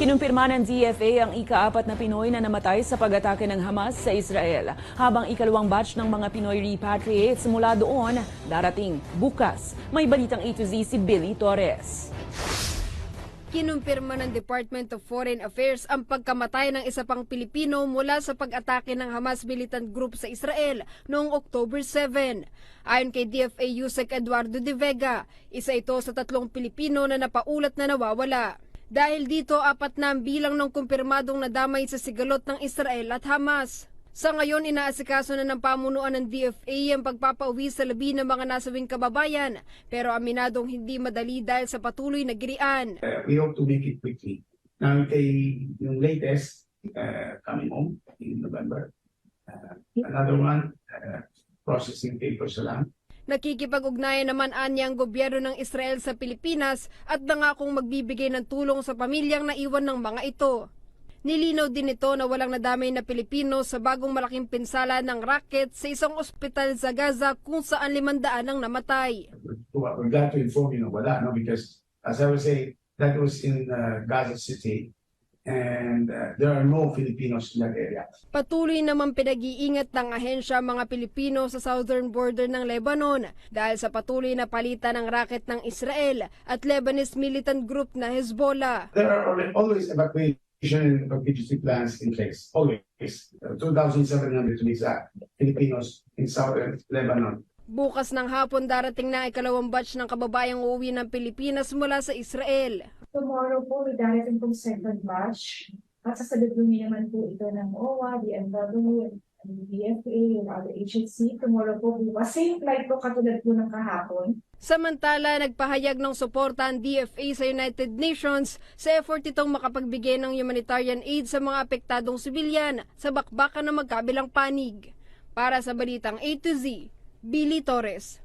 Kinumpirma ng DFA ang ika-4 na Pinoy na namatay sa pag-atake ng Hamas sa Israel, habang ikalawang batch ng mga Pinoy repatriates mula doon darating bukas. May balitang A to Z si Billy Torres. Kinumpirma ng Department of Foreign Affairs ang pagkamatay ng isa pang Pilipino mula sa pag-atake ng Hamas militant group sa Israel noong October 7. Ayon kay DFA Yusek Eduardo de Vega, isa ito sa 3 Pilipino na napaulat na nawawala. Dahil dito, 4 na ang bilang ng kumpirmadong nadamay sa sigalot ng Israel at Hamas. Sa ngayon, inaasikaso na ng pamunuan ng DFA ang pagpapauwi sa labi ng mga nasawing kababayan, pero aminadong hindi madali dahil sa patuloy na girian. We hope to make it quickly. Now, yung latest coming home in November. Another one, processing papers lang. Nakikipag-ugnayan naman anya ang gobyerno ng Israel sa Pilipinas at nangakong magbibigay ng tulong sa pamilyang naiwan ng mga ito. Nilinaw din ito na walang nadamay na Pilipino sa bagong malaking pinsala ng rocket sa isang ospital sa Gaza kung saan 500 ang namatay. We're glad to inform you na wala, no? Because as I was saying, that was in Gaza City. And there are no Filipinos in that area. Patuloy naman pinag-iingat ng ahensya mga Pilipino sa southern border ng Lebanon dahil sa patuloy na palitan ng racket ng Israel at Lebanese militant group na Hezbollah. There are always evacuation and emergency plans in place. Always. 2,700 to be exact Filipinos in southern Lebanon. Bukas ng hapon darating na ikalawang batch ng kababayang uuwi ng Pilipinas mula sa Israel. Tomorrow po, may darating pong second batch. At sasalubungin naman po ito ng OWA, DMW, DFA, and other agency. Tomorrow po, bukas. Same flight po katulad po ng kahapon. Samantala, nagpahayag ng suporta ang DFA sa United Nations sa effort itong makapagbigay ng humanitarian aid sa mga apektadong sibilyan sa bakbakan ng magkabilang panig. Para sa Balitang A to Z, Billy Torres.